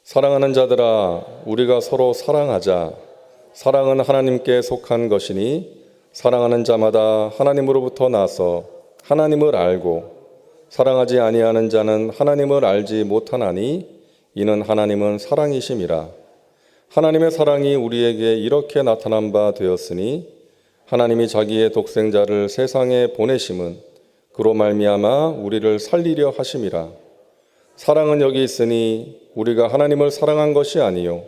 사랑하는 자들아, 우리가 서로 사랑하자. 사랑은 하나님께 속한 것이니 사랑하는 자마다 하나님으로부터 나서 하나님을 알고 사랑하지 아니하는 자는 하나님을 알지 못하나니 이는 하나님은 사랑이심이라. 하나님의 사랑이 우리에게 이렇게 나타난 바 되었으니 하나님이 자기의 독생자를 세상에 보내심은 그로 말미암아 우리를 살리려 하심이라. 사랑은 여기 있으니 우리가 하나님을 사랑한 것이 아니요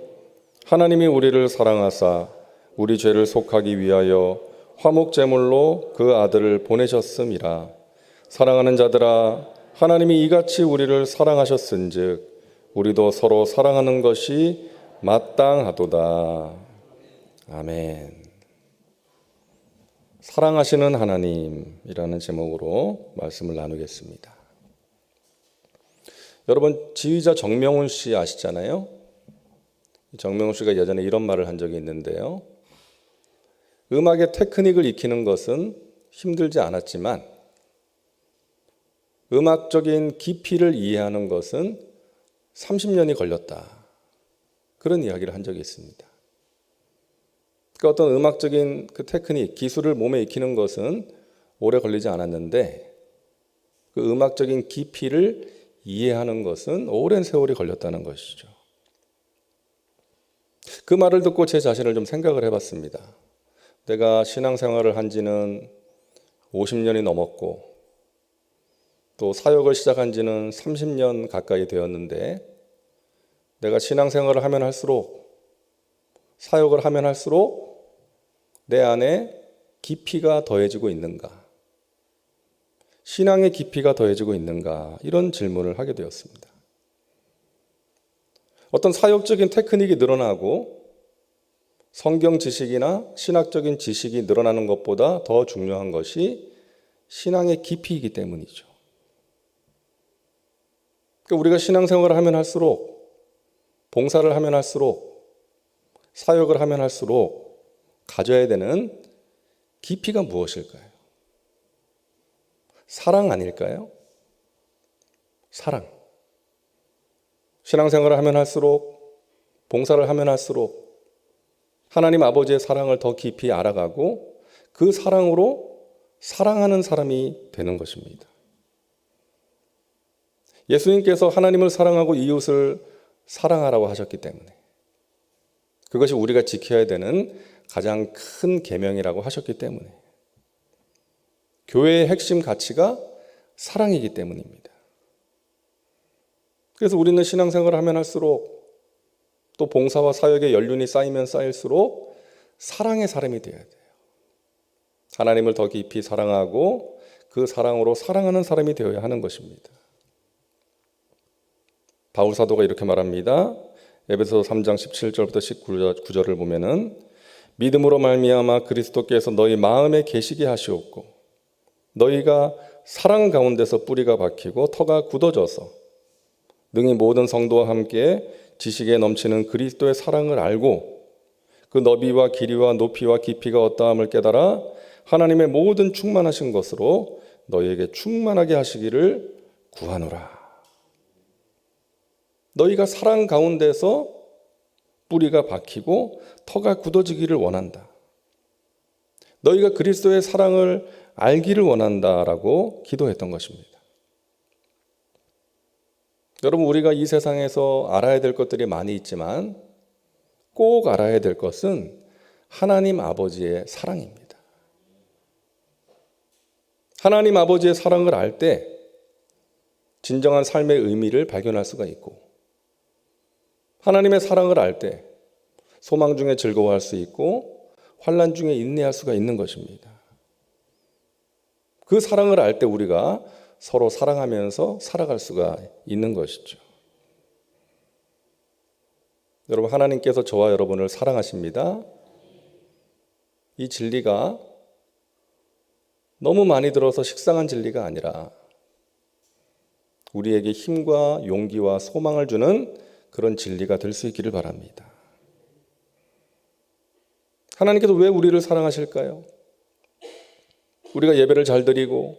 하나님이 우리를 사랑하사 우리 죄를 속하기 위하여 화목제물로 그 아들을 보내셨음이라. 사랑하는 자들아, 하나님이 이같이 우리를 사랑하셨은즉 우리도 서로 사랑하는 것이 마땅하도다. 아멘. 사랑하시는 하나님이라는 제목으로 말씀을 나누겠습니다. 여러분, 지휘자 정명훈 씨 아시잖아요? 정명훈 씨가 예전에 이런 말을 한 적이 있는데요. 음악의 테크닉을 익히는 것은 힘들지 않았지만 음악적인 깊이를 이해하는 것은 30년이 걸렸다. 그런 이야기를 한 적이 있습니다. 그러니까 어떤 음악적인 그 테크닉, 기술을 몸에 익히는 것은 오래 걸리지 않았는데 그 음악적인 깊이를 이해하는 것은 오랜 세월이 걸렸다는 것이죠. 그 말을 듣고 제 자신을 좀 생각을 해봤습니다. 내가 신앙생활을 한 지는 50년이 넘었고 또 사역을 시작한 지는 30년 가까이 되었는데 내가 신앙생활을 하면 할수록 사역을 하면 할수록 내 안에 깊이가 더해지고 있는가? 신앙의 깊이가 더해지고 있는가? 이런 질문을 하게 되었습니다. 어떤 사역적인 테크닉이 늘어나고 성경 지식이나 신학적인 지식이 늘어나는 것보다 더 중요한 것이 신앙의 깊이이기 때문이죠. 그러니까 우리가 신앙생활을 하면 할수록, 봉사를 하면 할수록, 사역을 하면 할수록 가져야 되는 깊이가 무엇일까요? 사랑 아닐까요? 사랑. 신앙생활을 하면 할수록, 봉사를 하면 할수록 하나님 아버지의 사랑을 더 깊이 알아가고 그 사랑으로 사랑하는 사람이 되는 것입니다. 예수님께서 하나님을 사랑하고 이웃을 사랑하라고 하셨기 때문에 그것이 우리가 지켜야 되는 가장 큰 계명이라고 하셨기 때문에 교회의 핵심 가치가 사랑이기 때문입니다. 그래서 우리는 신앙생활을 하면 할수록 또 봉사와 사역의 연륜이 쌓이면 쌓일수록 사랑의 사람이 되어야 돼요. 하나님을 더 깊이 사랑하고 그 사랑으로 사랑하는 사람이 되어야 하는 것입니다. 바울 사도가 이렇게 말합니다. 에베소서 3장 17절부터 19절을 보면은 믿음으로 말미암아 그리스도께서 너희 마음에 계시게 하시옵고 너희가 사랑 가운데서 뿌리가 박히고 터가 굳어져서 능히 모든 성도와 함께 지식에 넘치는 그리스도의 사랑을 알고 그 너비와 길이와 높이와 깊이가 어떠함을 깨달아 하나님의 모든 충만하신 것으로 너희에게 충만하게 하시기를 구하노라. 너희가 사랑 가운데서 뿌리가 박히고 터가 굳어지기를 원한다. 너희가 그리스도의 사랑을 알기를 원한다라고 기도했던 것입니다. 여러분, 우리가 이 세상에서 알아야 될 것들이 많이 있지만 꼭 알아야 될 것은 하나님 아버지의 사랑입니다. 하나님 아버지의 사랑을 알 때 진정한 삶의 의미를 발견할 수가 있고 하나님의 사랑을 알 때 소망 중에 즐거워할 수 있고 환난 중에 인내할 수가 있는 것입니다. 그 사랑을 알 때 우리가 서로 사랑하면서 살아갈 수가 있는 것이죠. 여러분, 하나님께서 저와 여러분을 사랑하십니다. 이 진리가 너무 많이 들어서 식상한 진리가 아니라 우리에게 힘과 용기와 소망을 주는 그런 진리가 될 수 있기를 바랍니다. 하나님께서 왜 우리를 사랑하실까요? 우리가 예배를 잘 드리고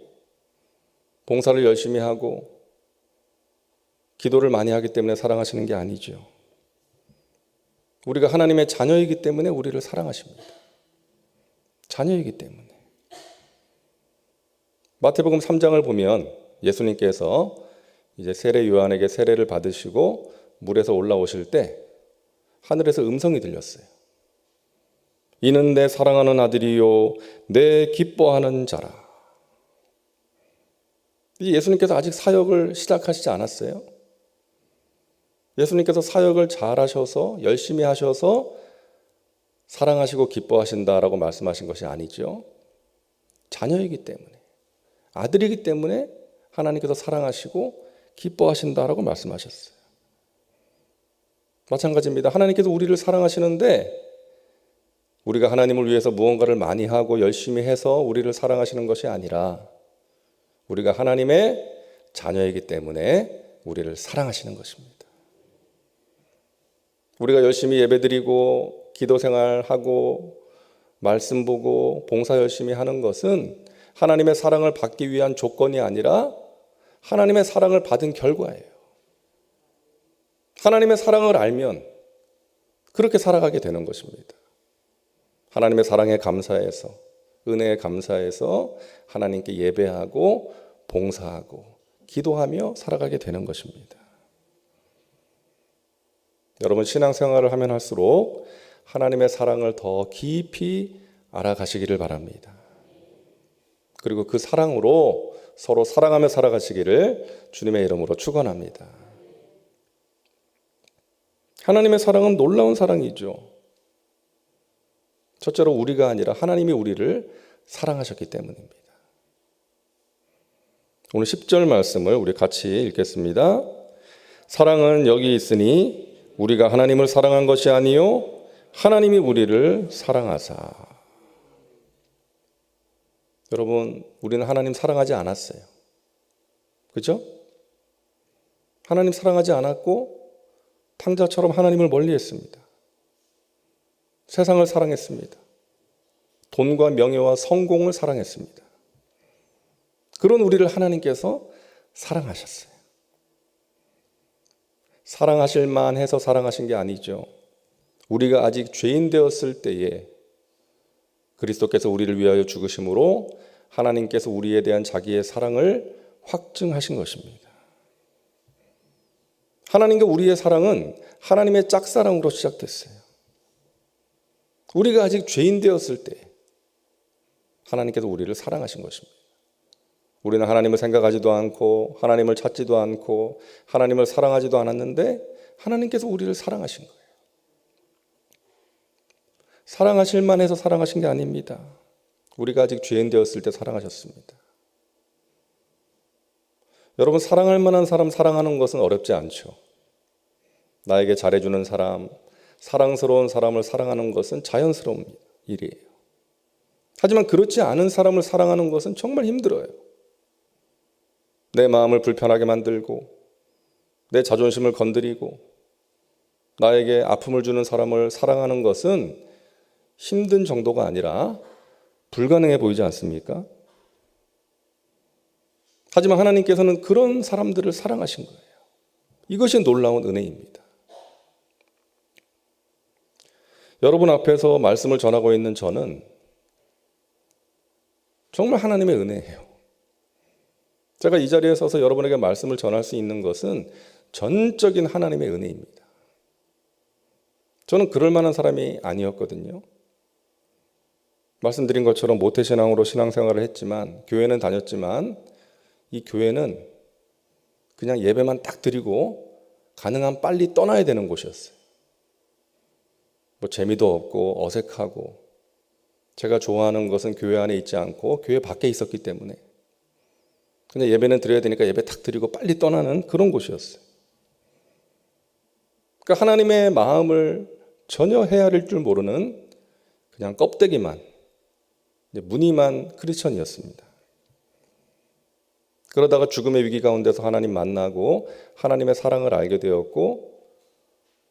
봉사를 열심히 하고 기도를 많이 하기 때문에 사랑하시는 게 아니죠. 우리가 하나님의 자녀이기 때문에 우리를 사랑하십니다. 자녀이기 때문에. 마태복음 3장을 보면 예수님께서 이제 세례 요한에게 세례를 받으시고 물에서 올라오실 때 하늘에서 음성이 들렸어요. 이는 내 사랑하는 아들이요 내 기뻐하는 자라. 예수님께서 아직 사역을 시작하시지 않았어요. 예수님께서 사역을 잘하셔서 열심히 하셔서 사랑하시고 기뻐하신다라고 말씀하신 것이 아니죠. 자녀이기 때문에, 아들이기 때문에 하나님께서 사랑하시고 기뻐하신다라고 말씀하셨어요. 마찬가지입니다. 하나님께서 우리를 사랑하시는데 우리가 하나님을 위해서 무언가를 많이 하고 열심히 해서 우리를 사랑하시는 것이 아니라 우리가 하나님의 자녀이기 때문에 우리를 사랑하시는 것입니다. 우리가 열심히 예배드리고 기도 생활하고 말씀 보고 봉사 열심히 하는 것은 하나님의 사랑을 받기 위한 조건이 아니라 하나님의 사랑을 받은 결과예요. 하나님의 사랑을 알면 그렇게 살아가게 되는 것입니다. 하나님의 사랑에 감사해서, 은혜에 감사해서 하나님께 예배하고 봉사하고 기도하며 살아가게 되는 것입니다. 여러분, 신앙생활을 하면 할수록 하나님의 사랑을 더 깊이 알아가시기를 바랍니다. 그리고 그 사랑으로 서로 사랑하며 살아가시기를 주님의 이름으로 축원합니다. 하나님의 사랑은 놀라운 사랑이죠. 첫째로 우리가 아니라 하나님이 우리를 사랑하셨기 때문입니다. 오늘 10절 말씀을 우리 같이 읽겠습니다. 사랑은 여기 있으니 우리가 하나님을 사랑한 것이 아니요 하나님이 우리를 사랑하사. 여러분, 우리는 하나님 사랑하지 않았어요. 그렇죠? 하나님 사랑하지 않았고 탕자처럼 하나님을 멀리했습니다. 세상을 사랑했습니다. 돈과 명예와 성공을 사랑했습니다. 그런 우리를 하나님께서 사랑하셨어요. 사랑하실 만해서 사랑하신 게 아니죠. 우리가 아직 죄인 되었을 때에 그리스도께서 우리를 위하여 죽으심으로 하나님께서 우리에 대한 자기의 사랑을 확증하신 것입니다. 하나님과 우리의 사랑은 하나님의 짝사랑으로 시작됐어요. 우리가 아직 죄인 되었을 때 하나님께서 우리를 사랑하신 것입니다. 우리는 하나님을 생각하지도 않고 하나님을 찾지도 않고 하나님을 사랑하지도 않았는데 하나님께서 우리를 사랑하신 거예요. 사랑하실 만해서 사랑하신 게 아닙니다. 우리가 아직 죄인 되었을 때 사랑하셨습니다. 여러분, 사랑할 만한 사람 사랑하는 것은 어렵지 않죠. 나에게 잘해주는 사람, 사랑스러운 사람을 사랑하는 것은 자연스러운 일이에요. 하지만 그렇지 않은 사람을 사랑하는 것은 정말 힘들어요. 내 마음을 불편하게 만들고 내 자존심을 건드리고 나에게 아픔을 주는 사람을 사랑하는 것은 힘든 정도가 아니라 불가능해 보이지 않습니까? 하지만 하나님께서는 그런 사람들을 사랑하신 거예요. 이것이 놀라운 은혜입니다. 여러분 앞에서 말씀을 전하고 있는 저는 정말 하나님의 은혜예요. 제가 이 자리에 서서 여러분에게 말씀을 전할 수 있는 것은 전적인 하나님의 은혜입니다. 저는 그럴 만한 사람이 아니었거든요. 말씀드린 것처럼 모태신앙으로 신앙생활을 했지만 교회는 다녔지만 이 교회는 그냥 예배만 딱 드리고 가능한 빨리 떠나야 되는 곳이었어요. 뭐 재미도 없고 어색하고 제가 좋아하는 것은 교회 안에 있지 않고 교회 밖에 있었기 때문에 그냥 예배는 드려야 되니까 예배 탁 드리고 빨리 떠나는 그런 곳이었어요. 그러니까 하나님의 마음을 전혀 헤아릴 줄 모르는 그냥 껍데기만, 무늬만 크리스천이었습니다. 그러다가 죽음의 위기 가운데서 하나님 만나고 하나님의 사랑을 알게 되었고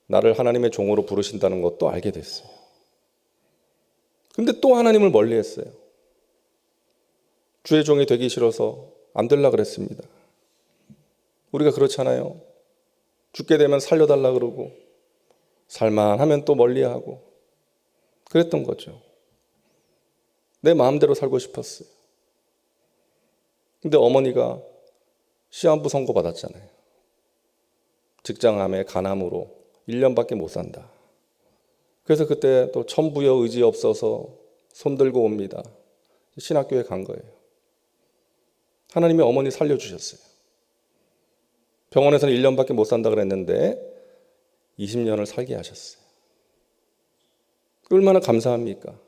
나를 하나님의 종으로 부르신다는 것도 알게 됐어요. 근데 또 하나님을 멀리했어요. 주의 종이 되기 싫어서 안 되려고 그랬습니다. 우리가 그렇잖아요. 죽게 되면 살려달라 그러고 살만하면 또 멀리하고 그랬던 거죠. 내 마음대로 살고 싶었어요. 근데 어머니가 시한부 선고 받았잖아요. 직장암에 간암으로 1년밖에 못 산다. 그래서 그때 또 천부여 의지 없어서 손 들고 옵니다. 신학교에 간 거예요. 하나님이 어머니 살려주셨어요. 병원에서는 1년밖에 못 산다 그랬는데 20년을 살게 하셨어요. 얼마나 감사합니까?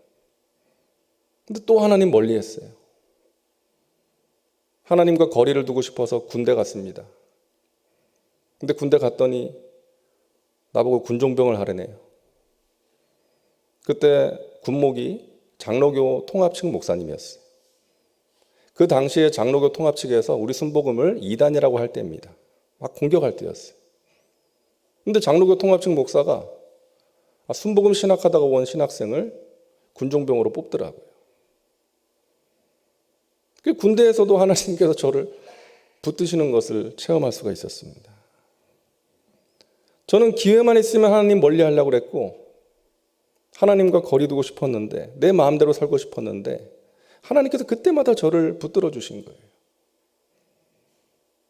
근데 또 하나님 멀리 했어요. 하나님과 거리를 두고 싶어서 군대 갔습니다. 근데 군대 갔더니 나보고 군종병을 하래네요. 그때 군목이 장로교 통합 측 목사님이었어요. 그 당시에 장로교 통합 측에서 우리 순복음을 이단이라고 할 때입니다. 막 공격할 때였어요. 근데 장로교 통합 측 목사가 순복음 신학하다가 온 신학생을 군종병으로 뽑더라고요. 그 군대에서도 하나님께서 저를 붙드시는 것을 체험할 수가 있었습니다. 저는 기회만 있으면 하나님 멀리 하려고 그랬고 하나님과 거리 두고 싶었는데 내 마음대로 살고 싶었는데 하나님께서 그때마다 저를 붙들어 주신 거예요.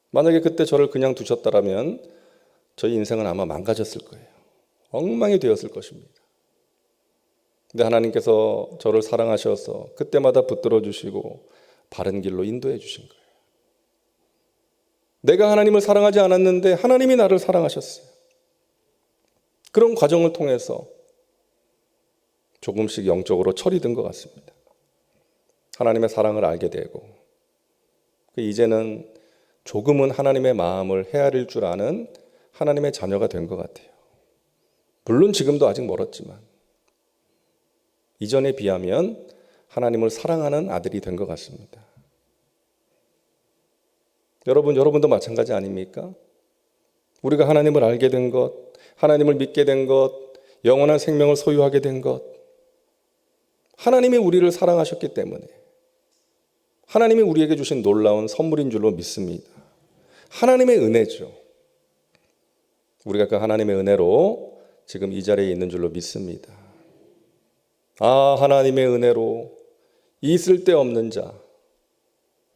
만약에 그때 저를 그냥 두셨다면 저희 인생은 아마 망가졌을 거예요. 엉망이 되었을 것입니다. 근데 하나님께서 저를 사랑하셔서 그때마다 붙들어 주시고 바른 길로 인도해 주신 거예요. 내가 하나님을 사랑하지 않았는데 하나님이 나를 사랑하셨어요. 그런 과정을 통해서 조금씩 영적으로 철이 든 것 같습니다. 하나님의 사랑을 알게 되고 이제는 조금은 하나님의 마음을 헤아릴 줄 아는 하나님의 자녀가 된 것 같아요. 물론 지금도 아직 멀었지만 이전에 비하면 하나님을 사랑하는 아들이 된 것 같습니다. 여러분도 마찬가지 아닙니까? 우리가 하나님을 알게 된 것, 하나님을 믿게 된 것, 영원한 생명을 소유하게 된 것, 하나님이 우리를 사랑하셨기 때문에 하나님이 우리에게 주신 놀라운 선물인 줄로 믿습니다. 하나님의 은혜죠. 우리가 그 하나님의 은혜로 지금 이 자리에 있는 줄로 믿습니다. 하나님의 은혜로 이 쓸데없는 자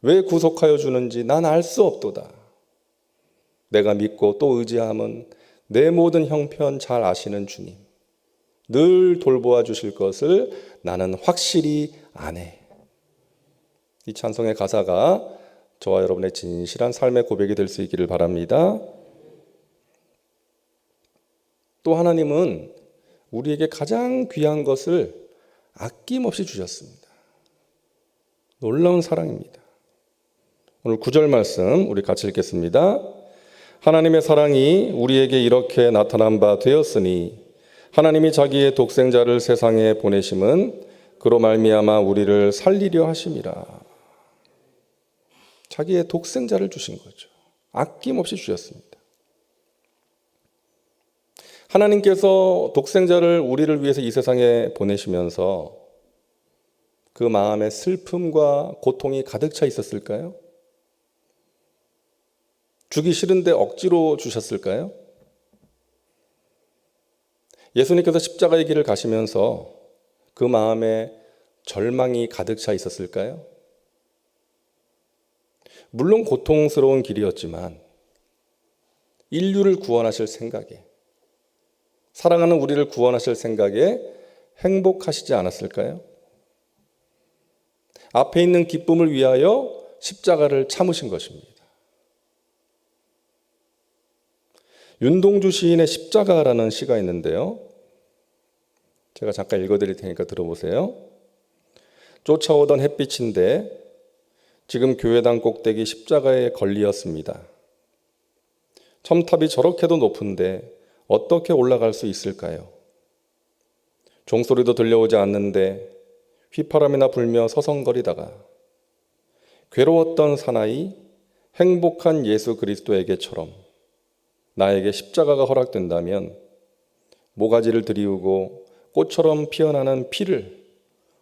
왜 구속하여 주는지 난 알 수 없도다. 내가 믿고 또 의지함은 내 모든 형편 잘 아시는 주님 늘 돌보아 주실 것을 나는 확실히 아네. 이 찬송의 가사가 저와 여러분의 진실한 삶의 고백이 될 수 있기를 바랍니다. 또 하나님은 우리에게 가장 귀한 것을 아낌없이 주셨습니다. 놀라운 사랑입니다. 오늘 9절 말씀 우리 같이 읽겠습니다. 하나님의 사랑이 우리에게 이렇게 나타난 바 되었으니 하나님이 자기의 독생자를 세상에 보내심은 그로 말미암아 우리를 살리려 하심이라. 자기의 독생자를 주신 거죠. 아낌없이 주셨습니다. 하나님께서 독생자를 우리를 위해서 이 세상에 보내시면서 그 마음에 슬픔과 고통이 가득 차 있었을까요? 주기 싫은데 억지로 주셨을까요? 예수님께서 십자가의 길을 가시면서 그 마음에 절망이 가득 차 있었을까요? 물론 고통스러운 길이었지만 인류를 구원하실 생각에, 사랑하는 우리를 구원하실 생각에 행복하시지 않았을까요? 앞에 있는 기쁨을 위하여 십자가를 참으신 것입니다. 윤동주 시인의 십자가라는 시가 있는데요. 제가 잠깐 읽어드릴 테니까 들어보세요. 쫓아오던 햇빛인데 지금 교회당 꼭대기 십자가에 걸리었습니다. 첨탑이 저렇게도 높은데 어떻게 올라갈 수 있을까요? 종소리도 들려오지 않는데 휘파람이나 불며 서성거리다가 괴로웠던 사나이 행복한 예수 그리스도에게처럼 나에게 십자가가 허락된다면 모가지를 들이우고 꽃처럼 피어나는 피를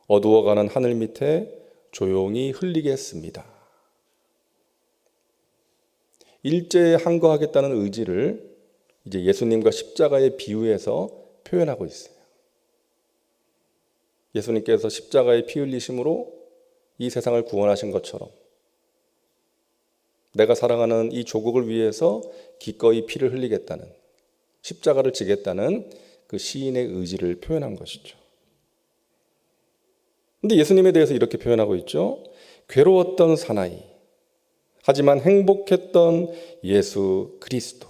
어두워가는 하늘 밑에 조용히 흘리겠습니다. 일제에 항거하겠다는 의지를 이제 예수님과 십자가에 비유해서 표현하고 있어요. 예수님께서 십자가의 피 흘리심으로 이 세상을 구원하신 것처럼 내가 사랑하는 이 조국을 위해서 기꺼이 피를 흘리겠다는, 십자가를 지겠다는 그 시인의 의지를 표현한 것이죠. 근데 예수님에 대해서 이렇게 표현하고 있죠. 괴로웠던 사나이, 하지만 행복했던 예수 그리스도.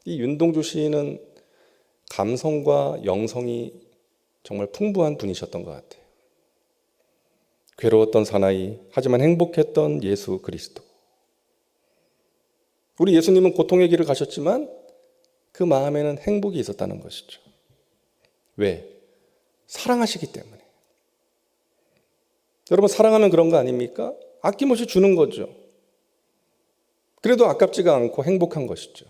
이 윤동주 시인은 감성과 영성이 정말 풍부한 분이셨던 것 같아요. 괴로웠던 사나이, 하지만 행복했던 예수 그리스도. 우리 예수님은 고통의 길을 가셨지만 그 마음에는 행복이 있었다는 것이죠. 왜? 사랑하시기 때문에. 여러분, 사랑하면 그런 거 아닙니까? 아낌없이 주는 거죠. 그래도 아깝지가 않고 행복한 것이죠.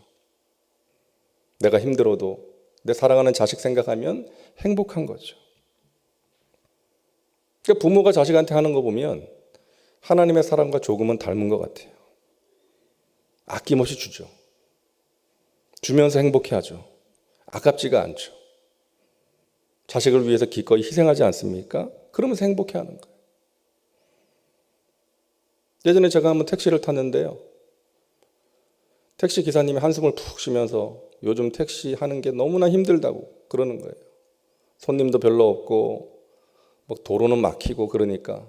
내가 힘들어도 내 사랑하는 자식 생각하면 행복한 거죠. 그러니까 부모가 자식한테 하는 거 보면 하나님의 사랑과 조금은 닮은 것 같아요. 아낌없이 주죠. 주면서 행복해하죠. 아깝지가 않죠. 자식을 위해서 기꺼이 희생하지 않습니까? 그러면서 행복해하는 거예요. 예전에 제가 한번 택시를 탔는데요. 택시 기사님이 한숨을 푹 쉬면서 요즘 택시 하는 게 너무나 힘들다고 그러는 거예요. 손님도 별로 없고 도로는 막히고 그러니까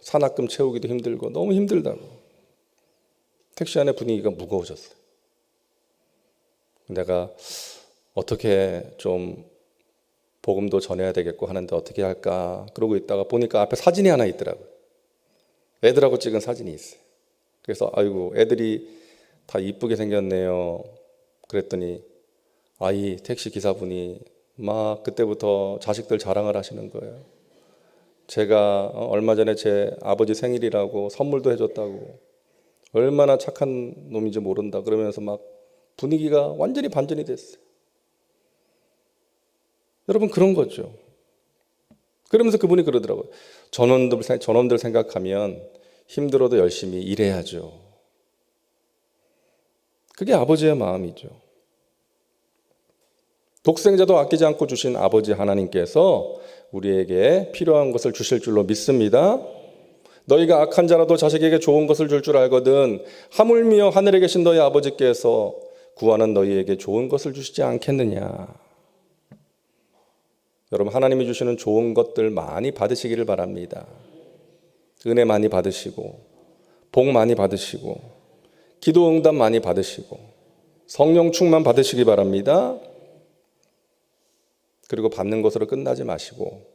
산악금 채우기도 힘들고 너무 힘들다고. 택시 안에 분위기가 무거워졌어요. 내가 어떻게 좀 복음도 전해야 되겠고 하는데 어떻게 할까 그러고 있다가 보니까 앞에 사진이 하나 있더라고요. 애들하고 찍은 사진이 있어요. 그래서 아이고 애들이 다 이쁘게 생겼네요. 그랬더니 이 택시 기사분이 막 그때부터 자식들 자랑을 하시는 거예요. 제가 얼마 전에 제 아버지 생일이라고 선물도 해줬다고, 얼마나 착한 놈인지 모른다 그러면서 막 분위기가 완전히 반전이 됐어요. 여러분, 그런 거죠. 그러면서 그분이 그러더라고요. 저놈들 생각하면 힘들어도 열심히 일해야죠. 그게 아버지의 마음이죠. 독생자도 아끼지 않고 주신 아버지 하나님께서 우리에게 필요한 것을 주실 줄로 믿습니다. 너희가 악한 자라도 자식에게 좋은 것을 줄 줄 알거든 하물며 하늘에 계신 너희 아버지께서 구하는 너희에게 좋은 것을 주시지 않겠느냐. 여러분, 하나님이 주시는 좋은 것들 많이 받으시기를 바랍니다. 은혜 많이 받으시고 복 많이 받으시고 기도 응답 많이 받으시고 성령 충만 받으시기 바랍니다. 그리고 받는 것으로 끝나지 마시고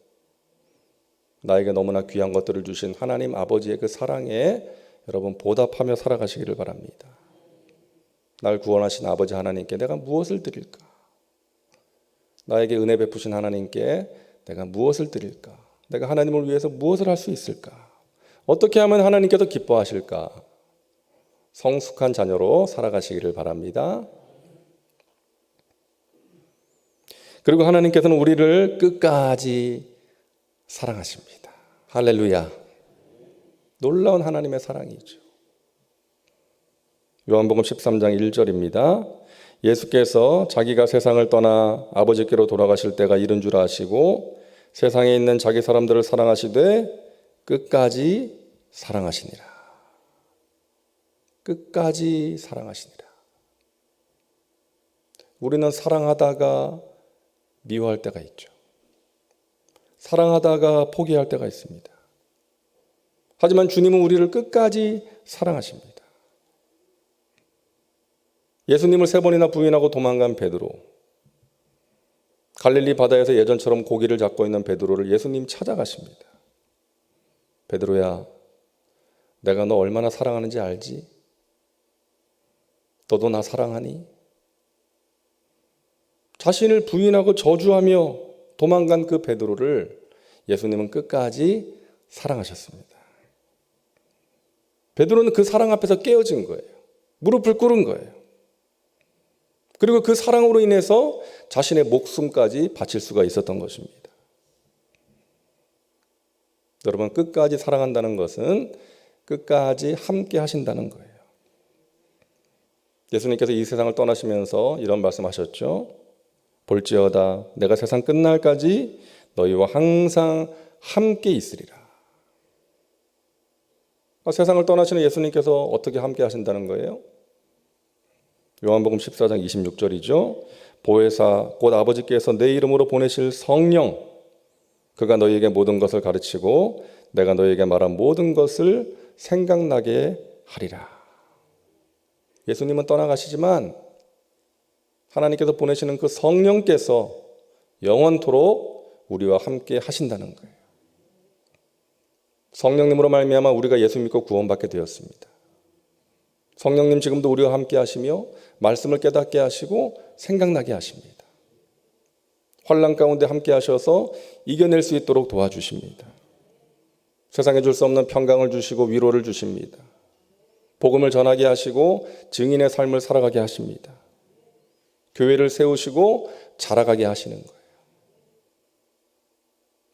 나에게 너무나 귀한 것들을 주신 하나님 아버지의 그 사랑에 여러분 보답하며 살아가시기를 바랍니다. 날 구원하신 아버지 하나님께 내가 무엇을 드릴까? 나에게 은혜 베푸신 하나님께 내가 무엇을 드릴까? 내가 하나님을 위해서 무엇을 할 수 있을까? 어떻게 하면 하나님께서 기뻐하실까? 성숙한 자녀로 살아가시기를 바랍니다. 그리고 하나님께서는 우리를 끝까지 사랑하십니다. 할렐루야. 놀라운 하나님의 사랑이죠. 요한복음 13장 1절입니다. 예수께서 자기가 세상을 떠나 아버지께로 돌아가실 때가 이른 줄 아시고 세상에 있는 자기 사람들을 사랑하시되 끝까지 사랑하시니라. 끝까지 사랑하시니라. 우리는 사랑하다가 미워할 때가 있죠. 사랑하다가 포기할 때가 있습니다. 하지만 주님은 우리를 끝까지 사랑하십니다. 예수님을 3번이나 부인하고 도망간 베드로, 갈릴리 바다에서 예전처럼 고기를 잡고 있는 베드로를 예수님 찾아가십니다. 베드로야, 내가 너 얼마나 사랑하는지 알지? 너도 나 사랑하니? 자신을 부인하고 저주하며 도망간 그 베드로를 예수님은 끝까지 사랑하셨습니다. 베드로는 그 사랑 앞에서 깨어진 거예요. 무릎을 꿇은 거예요. 그리고 그 사랑으로 인해서 자신의 목숨까지 바칠 수가 있었던 것입니다. 여러분, 끝까지 사랑한다는 것은 끝까지 함께 하신다는 거예요. 예수님께서 이 세상을 떠나시면서 이런 말씀하셨죠. 볼지어다 내가 세상 끝날까지 너희와 항상 함께 있으리라. 세상을 떠나시는 예수님께서 어떻게 함께 하신다는 거예요? 요한복음 14장 26절이죠. 보혜사 곧 아버지께서 내 이름으로 보내실 성령 그가 너희에게 모든 것을 가르치고 내가 너희에게 말한 모든 것을 생각나게 하리라. 예수님은 떠나가시지만 하나님께서 보내시는 그 성령께서 영원토록 우리와 함께 하신다는 거예요. 성령님으로 말미암아 우리가 예수 믿고 구원받게 되었습니다. 성령님 지금도 우리와 함께 하시며 말씀을 깨닫게 하시고 생각나게 하십니다. 환난 가운데 함께 하셔서 이겨낼 수 있도록 도와주십니다. 세상에 줄 수 없는 평강을 주시고 위로를 주십니다. 복음을 전하게 하시고 증인의 삶을 살아가게 하십니다. 교회를 세우시고 자라가게 하시는 거예요.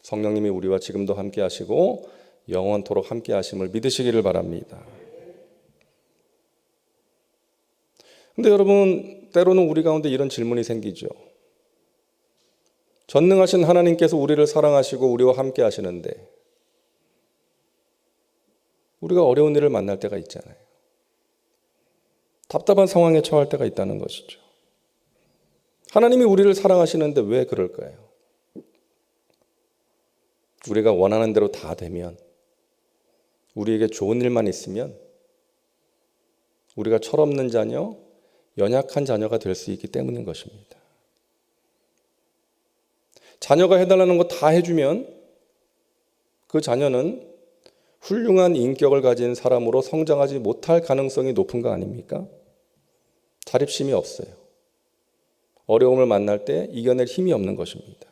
성령님이 우리와 지금도 함께 하시고 영원토록 함께 하심을 믿으시기를 바랍니다. 근데 여러분, 때로는 우리 가운데 이런 질문이 생기죠. 전능하신 하나님께서 우리를 사랑하시고 우리와 함께 하시는데 우리가 어려운 일을 만날 때가 있잖아요. 답답한 상황에 처할 때가 있다는 것이죠. 하나님이 우리를 사랑하시는데 왜 그럴까요? 우리가 원하는 대로 다 되면, 우리에게 좋은 일만 있으면 우리가 철없는 자녀, 연약한 자녀가 될 수 있기 때문인 것입니다. 자녀가 해달라는 거 다 해주면 그 자녀는 훌륭한 인격을 가진 사람으로 성장하지 못할 가능성이 높은 거 아닙니까? 자립심이 없어요. 어려움을 만날 때 이겨낼 힘이 없는 것입니다.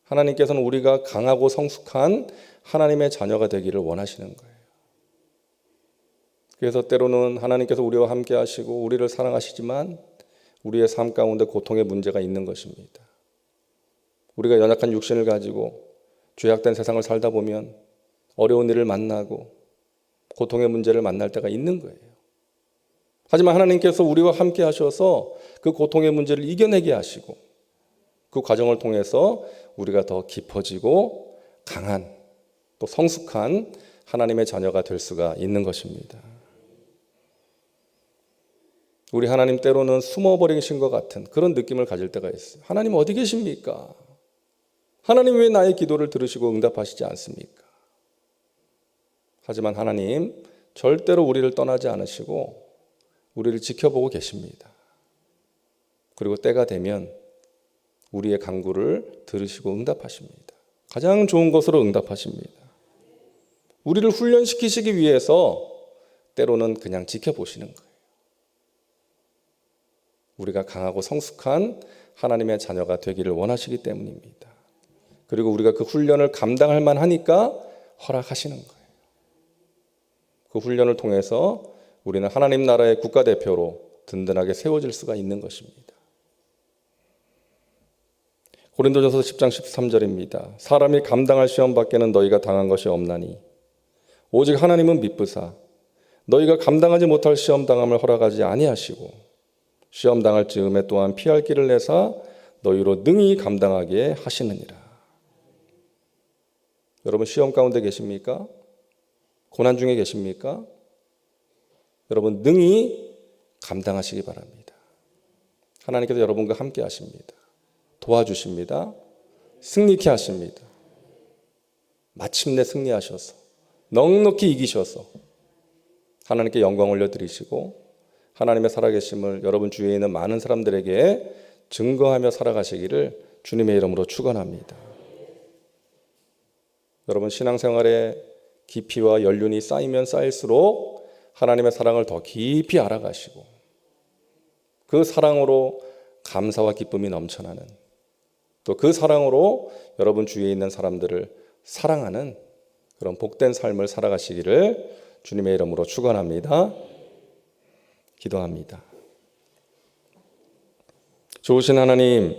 하나님께서는 우리가 강하고 성숙한 하나님의 자녀가 되기를 원하시는 거예요. 그래서 때로는 하나님께서 우리와 함께 하시고 우리를 사랑하시지만 우리의 삶 가운데 고통의 문제가 있는 것입니다. 우리가 연약한 육신을 가지고 죄악된 세상을 살다 보면 어려운 일을 만나고 고통의 문제를 만날 때가 있는 거예요. 하지만 하나님께서 우리와 함께 하셔서 그 고통의 문제를 이겨내게 하시고 그 과정을 통해서 우리가 더 깊어지고 강한 또 성숙한 하나님의 자녀가 될 수가 있는 것입니다. 우리 하나님 때로는 숨어버리신 것 같은 그런 느낌을 가질 때가 있어요. 하나님 어디 계십니까? 하나님 왜 나의 기도를 들으시고 응답하시지 않습니까? 하지만 하나님 절대로 우리를 떠나지 않으시고 우리를 지켜보고 계십니다. 그리고 때가 되면 우리의 간구를 들으시고 응답하십니다. 가장 좋은 것으로 응답하십니다. 우리를 훈련시키시기 위해서 때로는 그냥 지켜보시는 거예요. 우리가 강하고 성숙한 하나님의 자녀가 되기를 원하시기 때문입니다. 그리고 우리가 그 훈련을 감당할 만하니까 허락하시는 거예요. 그 훈련을 통해서 우리는 하나님 나라의 국가대표로 든든하게 세워질 수가 있는 것입니다. 고린도전서 10장 13절입니다. 사람이 감당할 시험 밖에는 너희가 당한 것이 없나니 오직 하나님은 미쁘사 너희가 감당하지 못할 시험 당함을 허락하지 아니하시고 시험 당할 즈음에 또한 피할 길을 내사 너희로 능히 감당하게 하시느니라. 여러분 시험 가운데 계십니까? 고난 중에 계십니까? 여러분 능히 감당하시기 바랍니다. 하나님께서 여러분과 함께 하십니다. 도와주십니다. 승리케 하십니다. 마침내 승리하셔서 넉넉히 이기셔서 하나님께 영광 올려드리시고 하나님의 살아계심을 여러분 주위에 있는 많은 사람들에게 증거하며 살아가시기를 주님의 이름으로 축원합니다. 여러분 신앙생활에 깊이와 연륜이 쌓이면 쌓일수록 하나님의 사랑을 더 깊이 알아가시고 그 사랑으로 감사와 기쁨이 넘쳐나는 또 그 사랑으로 여러분 주위에 있는 사람들을 사랑하는 그런 복된 삶을 살아가시기를 주님의 이름으로 축원합니다. 기도합니다. 좋으신 하나님,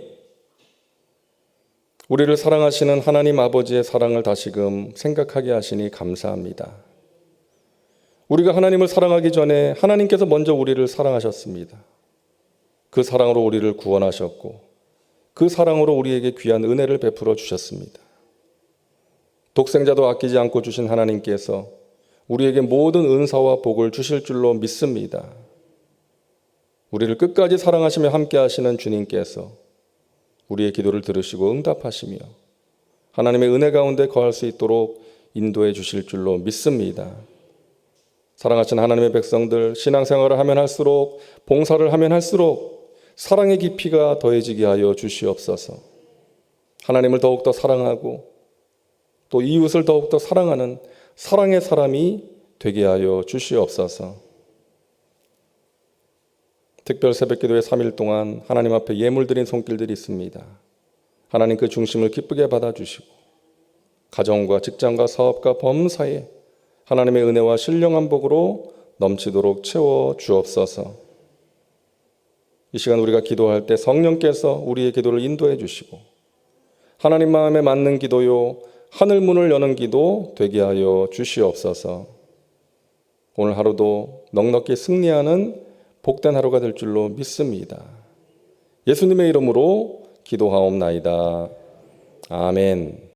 우리를 사랑하시는 하나님 아버지의 사랑을 다시금 생각하게 하시니 감사합니다. 우리가 하나님을 사랑하기 전에 하나님께서 먼저 우리를 사랑하셨습니다. 그 사랑으로 우리를 구원하셨고 그 사랑으로 우리에게 귀한 은혜를 베풀어 주셨습니다. 독생자도 아끼지 않고 주신 하나님께서 우리에게 모든 은사와 복을 주실 줄로 믿습니다. 우리를 끝까지 사랑하시며 함께 하시는 주님께서 우리의 기도를 들으시고 응답하시며 하나님의 은혜 가운데 거할 수 있도록 인도해 주실 줄로 믿습니다. 사랑하신 하나님의 백성들, 신앙생활을 하면 할수록, 봉사를 하면 할수록 사랑의 깊이가 더해지게 하여 주시옵소서. 하나님을 더욱더 사랑하고 또 이웃을 더욱더 사랑하는 사랑의 사람이 되게 하여 주시옵소서. 특별 새벽기도의 3일 동안 하나님 앞에 예물 드린 손길들이 있습니다. 하나님 그 중심을 기쁘게 받아주시고 가정과 직장과 사업과 범사에 하나님의 은혜와 신령한 복으로 넘치도록 채워 주옵소서. 이 시간 우리가 기도할 때 성령께서 우리의 기도를 인도해 주시고 하나님 마음에 맞는 기도요 하늘 문을 여는 기도 되게 하여 주시옵소서. 오늘 하루도 넉넉히 승리하는 복된 하루가 될 줄로 믿습니다. 예수님의 이름으로 기도하옵나이다. 아멘.